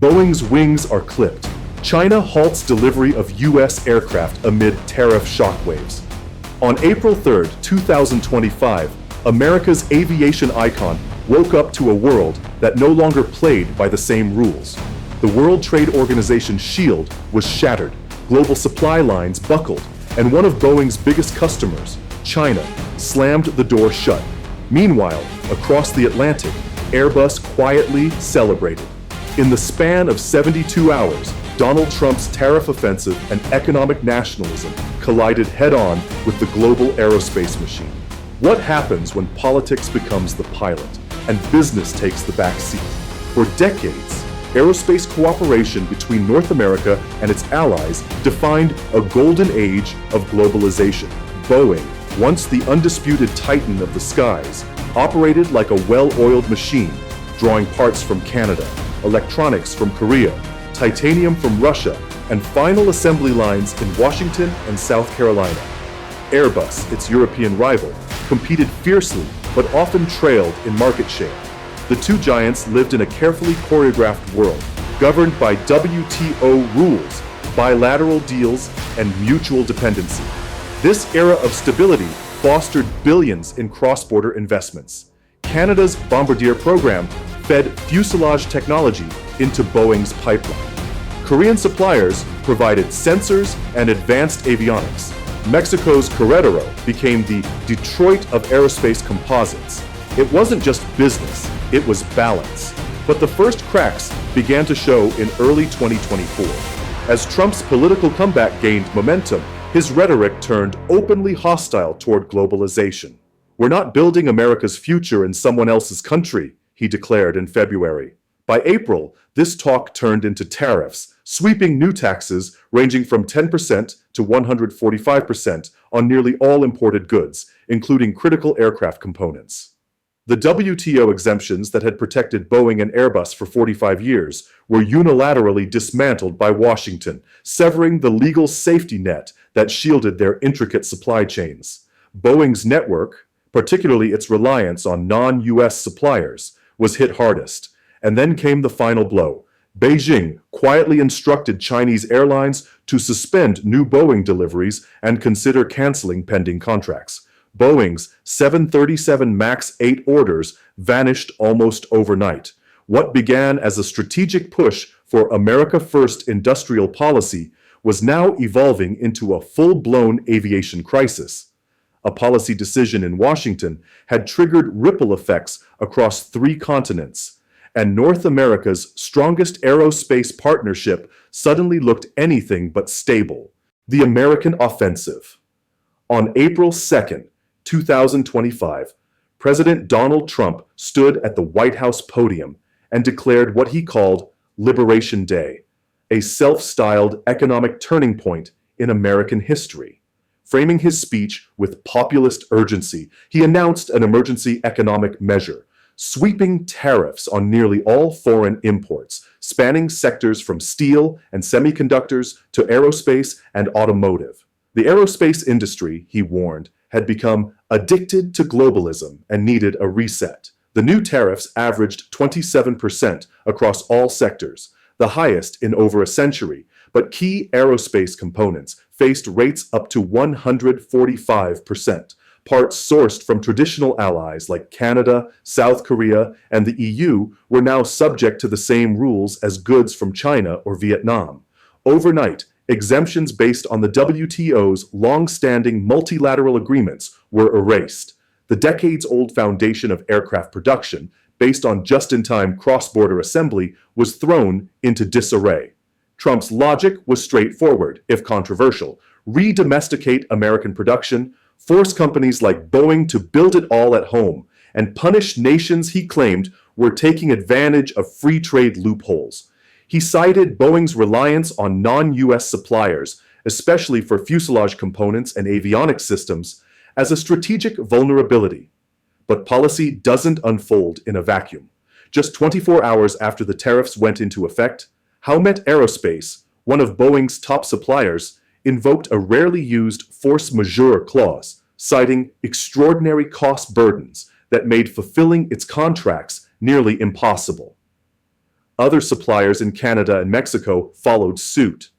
Boeing's wings are clipped. China halts delivery of U.S. aircraft amid tariff shockwaves. On April 3, 2025, America's aviation icon woke up to a world that no longer played by the same rules. The World Trade Organization's shield was shattered, global supply lines buckled, and one of Boeing's biggest customers, China, slammed the door shut. Meanwhile, across the Atlantic, Airbus quietly celebrated. In the span of 72 hours, Donald Trump's tariff offensive and economic nationalism collided head-on with the global aerospace machine. What happens when politics becomes the pilot and business takes the back seat? For decades, aerospace cooperation between North America and its allies defined a golden age of globalization. Boeing, once the undisputed titan of the skies, operated like a well-oiled machine, drawing parts from Canada, electronics from Korea, titanium from Russia, and final assembly lines in Washington and South Carolina. Airbus, its European rival, competed fiercely but often trailed in market share. The two giants lived in a carefully choreographed world, governed by WTO rules, bilateral deals, and mutual dependency. This era of stability fostered billions in cross-border investments. Canada's Bombardier program fed fuselage technology into Boeing's pipeline. Korean suppliers provided sensors and advanced avionics. Mexico's Querétaro became the Detroit of aerospace composites. It wasn't just business, it was balance. But the first cracks began to show in early 2024. As Trump's political comeback gained momentum, his rhetoric turned openly hostile toward globalization. "We're not building America's future in someone else's country," he declared in February. By April, this talk turned into tariffs, sweeping new taxes ranging from 10% to 145% on nearly all imported goods, including critical aircraft components. The WTO exemptions that had protected Boeing and Airbus for 45 years were unilaterally dismantled by Washington, severing the legal safety net that shielded their intricate supply chains. Boeing's network, particularly its reliance on non-US suppliers, was hit hardest. And then came the final blow. Beijing quietly instructed Chinese airlines to suspend new Boeing deliveries and consider canceling pending contracts. Boeing's 737 MAX 8 orders vanished almost overnight. What began as a strategic push for America First industrial policy was now evolving into a full-blown aviation crisis. A policy decision in Washington had triggered ripple effects across 3 continents. And North America's strongest aerospace partnership suddenly looked anything but stable: the American offensive. On April 2, 2025, President Donald Trump stood at the White House podium and declared what he called Liberation Day, a self-styled economic turning point in American history. Framing his speech with populist urgency, he announced an emergency economic measure, sweeping tariffs on nearly all foreign imports, spanning sectors from steel and semiconductors to aerospace and automotive. The aerospace industry, he warned, had become addicted to globalism and needed a reset. The new tariffs averaged 27% across all sectors, the highest in over a century, but key aerospace components faced rates up to 145%. Parts sourced from traditional allies like Canada, South Korea, and the EU were now subject to the same rules as goods from China or Vietnam. Overnight, exemptions based on the WTO's long-standing multilateral agreements were erased. The decades-old foundation of aircraft production, based on just-in-time cross-border assembly, was thrown into disarray. Trump's logic was straightforward, if controversial: re-domesticate American production, force companies like Boeing to build it all at home, and punish nations he claimed were taking advantage of free trade loopholes. He cited Boeing's reliance on non-US suppliers, especially for fuselage components and avionics systems, as a strategic vulnerability. But policy doesn't unfold in a vacuum. Just 24 hours after the tariffs went into effect, Howmet Aerospace, one of Boeing's top suppliers, invoked a rarely used force majeure clause, citing extraordinary cost burdens that made fulfilling its contracts nearly impossible. Other suppliers in Canada and Mexico followed suit.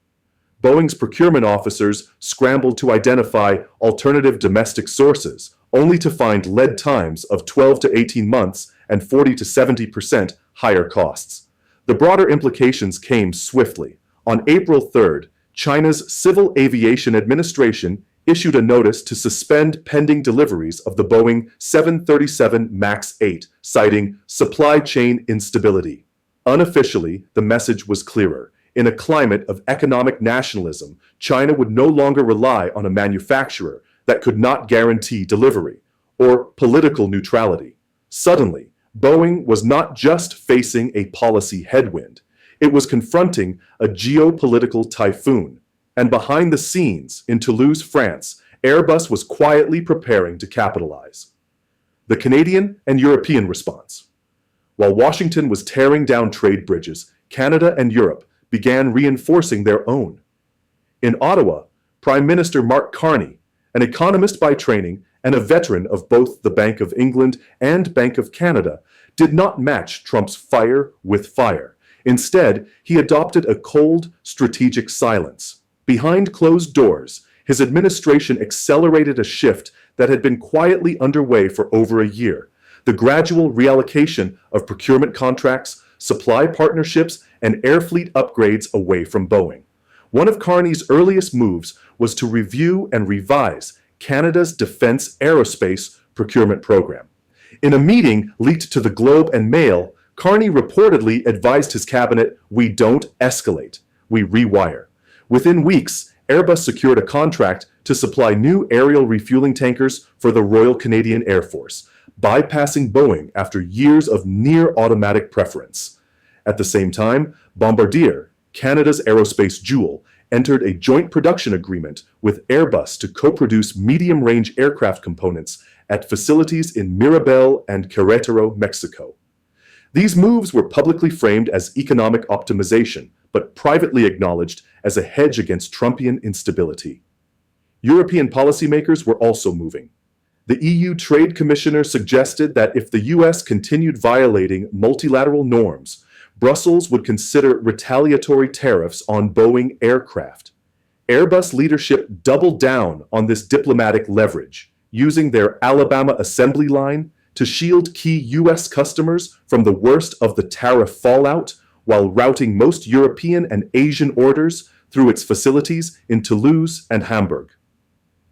Boeing's procurement officers scrambled to identify alternative domestic sources, only to find lead times of 12 to 18 months and 40 to 70% higher costs. The broader implications came swiftly. On April 3rd, China's Civil Aviation Administration issued a notice to suspend pending deliveries of the Boeing 737 MAX 8, citing supply chain instability. Unofficially, the message was clearer. In a climate of economic nationalism, China would no longer rely on a manufacturer that could not guarantee delivery, or political neutrality. Suddenly, Boeing was not just facing a policy headwind, it was confronting a geopolitical typhoon. And behind the scenes, in Toulouse, France, Airbus was quietly preparing to capitalize. The Canadian and European response. While Washington was tearing down trade bridges, Canada and Europe began reinforcing their own. In Ottawa, Prime Minister Mark Carney, an economist by training and a veteran of both the Bank of England and Bank of Canada, did not match Trump's fire with fire. Instead, he adopted a cold, strategic silence. Behind closed doors, his administration accelerated a shift that had been quietly underway for over a year: the gradual reallocation of procurement contracts, supply partnerships, and air fleet upgrades away from Boeing. One of Carney's earliest moves was to review and revise Canada's defense aerospace procurement program. In a meeting leaked to the Globe and Mail, Carney reportedly advised his cabinet, "We don't escalate, we rewire." Within weeks, Airbus secured a contract to supply new aerial refueling tankers for the Royal Canadian Air Force, bypassing Boeing after years of near-automatic preference. At the same time, Bombardier, Canada's aerospace jewel, entered a joint production agreement with Airbus to co-produce medium-range aircraft components at facilities in Mirabel and Querétaro, Mexico. These moves were publicly framed as economic optimization, but privately acknowledged as a hedge against Trumpian instability. European policymakers were also moving. The EU Trade Commissioner suggested that if the US continued violating multilateral norms, Brussels would consider retaliatory tariffs on Boeing aircraft. Airbus leadership doubled down on this diplomatic leverage, using their Alabama assembly line to shield key US customers from the worst of the tariff fallout, while routing most European and Asian orders through its facilities in Toulouse and Hamburg.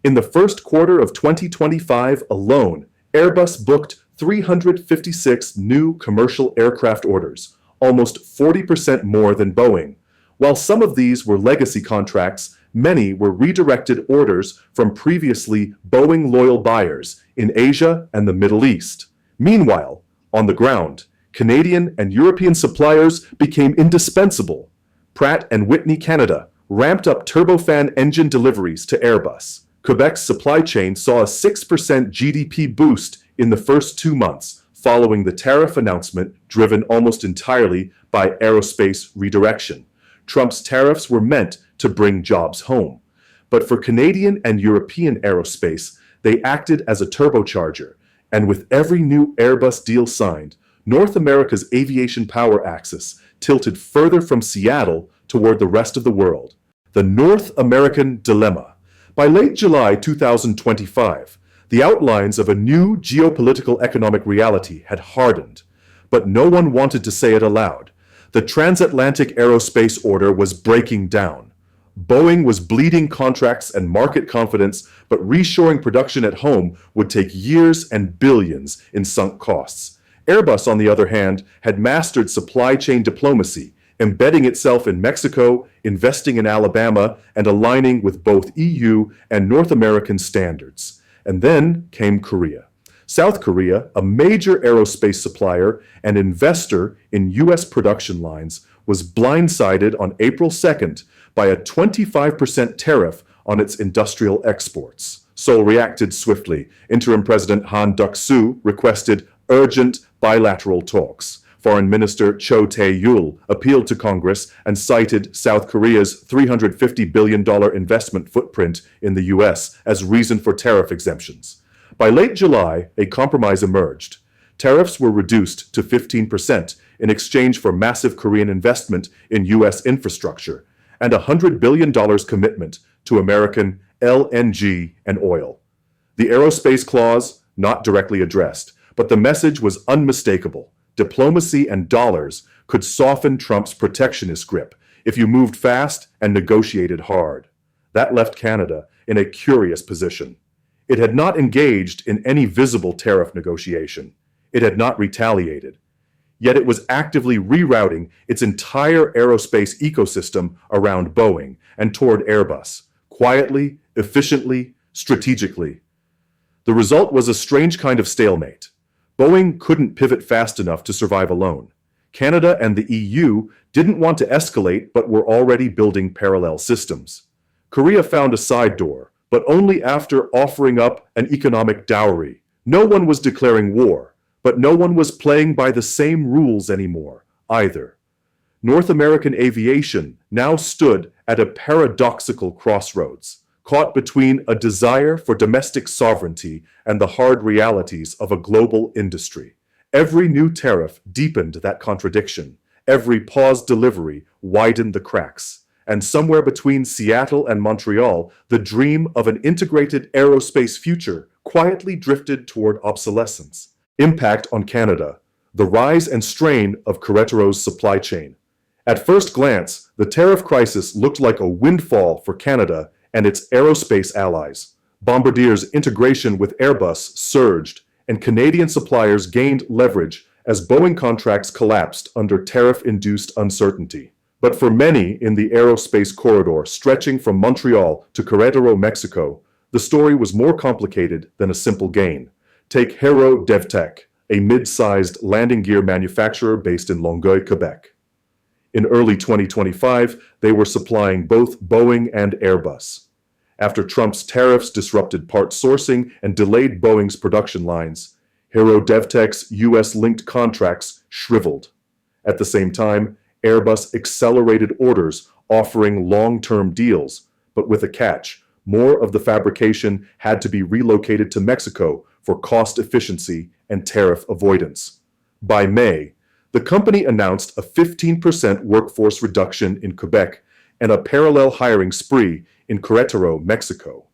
In the first quarter of 2025 alone, Airbus booked 356 new commercial aircraft orders, almost 40% more than Boeing. While some of these were legacy contracts, many were redirected orders from previously Boeing-loyal buyers in Asia and the Middle East. Meanwhile, on the ground, Canadian and European suppliers became indispensable. Pratt & Whitney Canada ramped up turbofan engine deliveries to Airbus. Quebec's supply chain saw a 6% GDP boost in the first 2 months, following the tariff announcement driven almost entirely by aerospace redirection. Trump's tariffs were meant to bring jobs home. But for Canadian and European aerospace, they acted as a turbocharger, and with every new Airbus deal signed, North America's aviation power axis tilted further from Seattle toward the rest of the world. The North American dilemma. By late July 2025, the outlines of a new geopolitical economic reality had hardened, but no one wanted to say it aloud. The transatlantic aerospace order was breaking down. Boeing was bleeding contracts and market confidence, but reshoring production at home would take years and billions in sunk costs. Airbus, on the other hand, had mastered supply chain diplomacy, embedding itself in Mexico, investing in Alabama, and aligning with both EU and North American standards. And then came Korea. South Korea, a major aerospace supplier and investor in US production lines, was blindsided on April 2nd by a 25% tariff on its industrial exports. Seoul reacted swiftly. Interim President Han Duck-soo requested urgent bilateral talks. Foreign Minister Cho Tae-yul appealed to Congress and cited South Korea's $350 billion investment footprint in the US as reason for tariff exemptions. By late July, a compromise emerged. Tariffs were reduced to 15% in exchange for massive Korean investment in U.S. infrastructure and a $100 billion commitment to American LNG and oil. The aerospace clause, not directly addressed, but the message was unmistakable. Diplomacy and dollars could soften Trump's protectionist grip if you moved fast and negotiated hard. That left Canada in a curious position. It had not engaged in any visible tariff negotiation. It had not retaliated. Yet it was actively rerouting its entire aerospace ecosystem around Boeing and toward Airbus, quietly, efficiently, strategically. The result was a strange kind of stalemate. Boeing couldn't pivot fast enough to survive alone. Canada and the EU didn't want to escalate but were already building parallel systems. Korea found a side door, but only after offering up an economic dowry. No one was declaring war, but no one was playing by the same rules anymore, either. North American aviation now stood at a paradoxical crossroads, caught between a desire for domestic sovereignty and the hard realities of a global industry. Every new tariff deepened that contradiction. Every paused delivery widened the cracks. And somewhere between Seattle and Montreal, the dream of an integrated aerospace future quietly drifted toward obsolescence. Impact on Canada: the rise and strain of Querétoro's supply chain. At first glance, the tariff crisis looked like a windfall for Canada and its aerospace allies. Bombardier's integration with Airbus surged, and Canadian suppliers gained leverage as Boeing contracts collapsed under tariff-induced uncertainty. But for many in the aerospace corridor stretching from Montreal to Querétaro, Mexico, the story was more complicated than a simple gain. Take Hero DevTech, a mid-sized landing gear manufacturer based in Longueuil, Quebec. In early 2025, they were supplying both Boeing and Airbus. After Trump's tariffs disrupted part sourcing and delayed Boeing's production lines, Hero DevTech's US-linked contracts shriveled. At the same time, Airbus accelerated orders, offering long-term deals, but with a catch. More of the fabrication had to be relocated to Mexico for cost efficiency and tariff avoidance. By May, the company announced a 15% workforce reduction in Quebec and a parallel hiring spree in Querétaro, Mexico.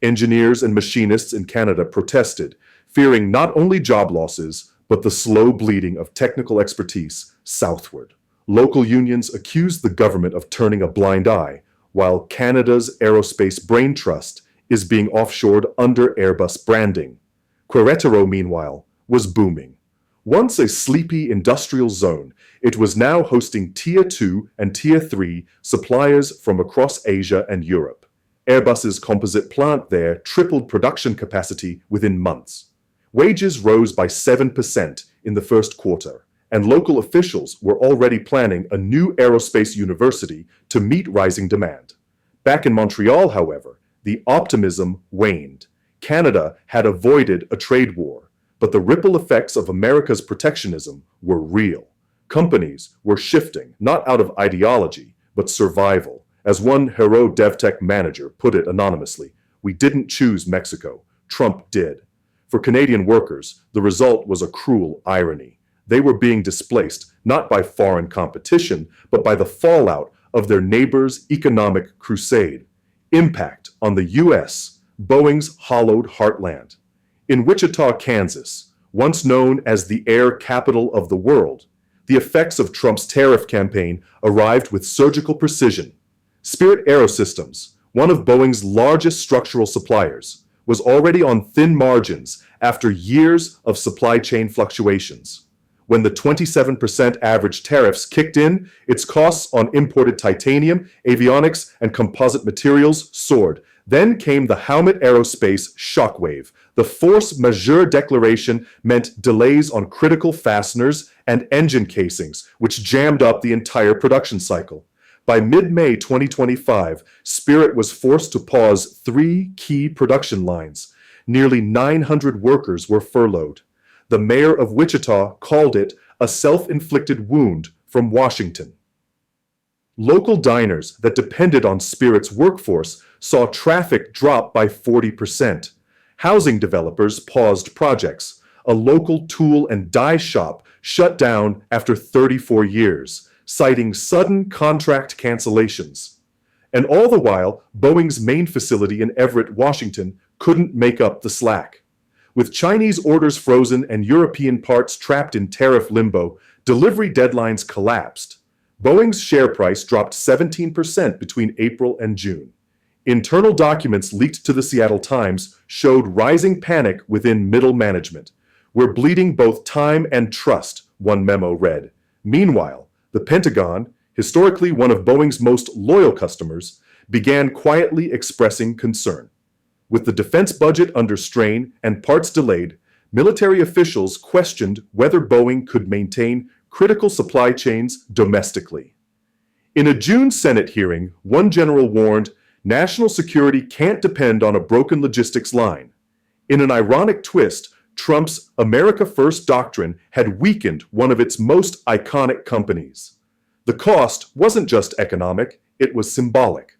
Engineers and machinists in Canada protested, fearing not only job losses, but the slow bleeding of technical expertise southward. Local unions accused the government of turning a blind eye, while Canada's aerospace brain trust is being offshored under Airbus branding. Querétaro, meanwhile, was booming. Once a sleepy industrial zone, it was now hosting Tier 2 and Tier 3 suppliers from across Asia and Europe. Airbus's composite plant there tripled production capacity within months. Wages rose by 7% in the first quarter, and local officials were already planning a new aerospace university to meet rising demand. Back in Montreal, however, the optimism waned. Canada had avoided a trade war, but the ripple effects of America's protectionism were real. Companies were shifting, not out of ideology, but survival. As one Hero DevTech manager put it anonymously, "We didn't choose Mexico, Trump did." For Canadian workers, the result was a cruel irony. They were being displaced not by foreign competition, but by the fallout of their neighbors' economic crusade. Impact on the U.S., Boeing's hollowed heartland. In Wichita, Kansas, once known as the air capital of the world, the effects of Trump's tariff campaign arrived with surgical precision. Spirit Aerosystems, one of Boeing's largest structural suppliers, was already on thin margins after years of supply chain fluctuations. When the 27% average tariffs kicked in, its costs on imported titanium, avionics, and composite materials soared. Then came the Howmet Aerospace shockwave. The force majeure declaration meant delays on critical fasteners and engine casings, which jammed up the entire production cycle. By mid-May 2025, Spirit was forced to pause 3 key production lines. Nearly 900 workers were furloughed. The mayor of Wichita called it a self-inflicted wound from Washington. Local diners that depended on Spirit's workforce saw traffic drop by 40%. Housing developers paused projects. a local tool and die shop shut down after 34 years, citing sudden contract cancellations. And all the while, Boeing's main facility in Everett, Washington, couldn't make up the slack. With Chinese orders frozen and European parts trapped in tariff limbo, delivery deadlines collapsed. Boeing's share price dropped 17% between April and June. Internal documents leaked to the Seattle Times showed rising panic within middle management. "We're bleeding both time and trust," one memo read. Meanwhile, the Pentagon, historically one of Boeing's most loyal customers, began quietly expressing concern. With the defense budget under strain and parts delayed, military officials questioned whether Boeing could maintain critical supply chains domestically. In a June Senate hearing, one general warned, national security can't depend on a broken logistics line. In an ironic twist, Trump's America First doctrine had weakened one of its most iconic companies. The cost wasn't just economic, it was symbolic.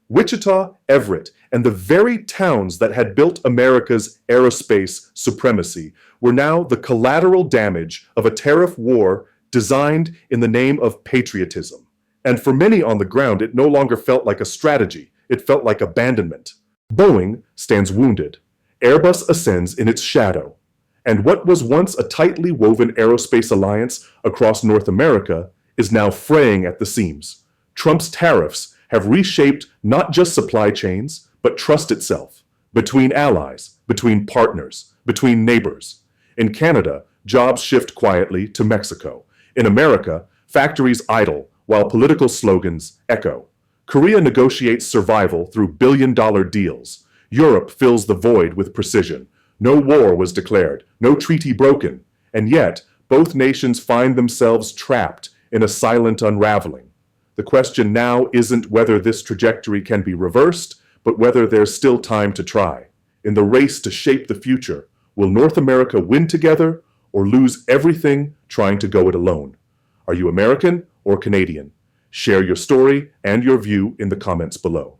Wichita, Everett, and the very towns that had built America's aerospace supremacy were now the collateral damage of a tariff war designed in the name of patriotism. And for many on the ground, it no longer felt like a strategy, it felt like abandonment. Boeing stands wounded. Airbus ascends in its shadow. And what was once a tightly woven aerospace alliance across North America is now fraying at the seams. Trump's tariffs have reshaped not just supply chains, but trust itself, between allies, between partners, between neighbors. In Canada, jobs shift quietly to Mexico. In America, factories idle while political slogans echo. Korea negotiates survival through billion-dollar deals. Europe fills the void with precision. No war was declared, no treaty broken, and yet both nations find themselves trapped in a silent unraveling. The question now isn't whether this trajectory can be reversed, but whether there's still time to try. In the race to shape the future, will North America win together or lose everything trying to go it alone? Are you American or Canadian? Share your story and your view in the comments below.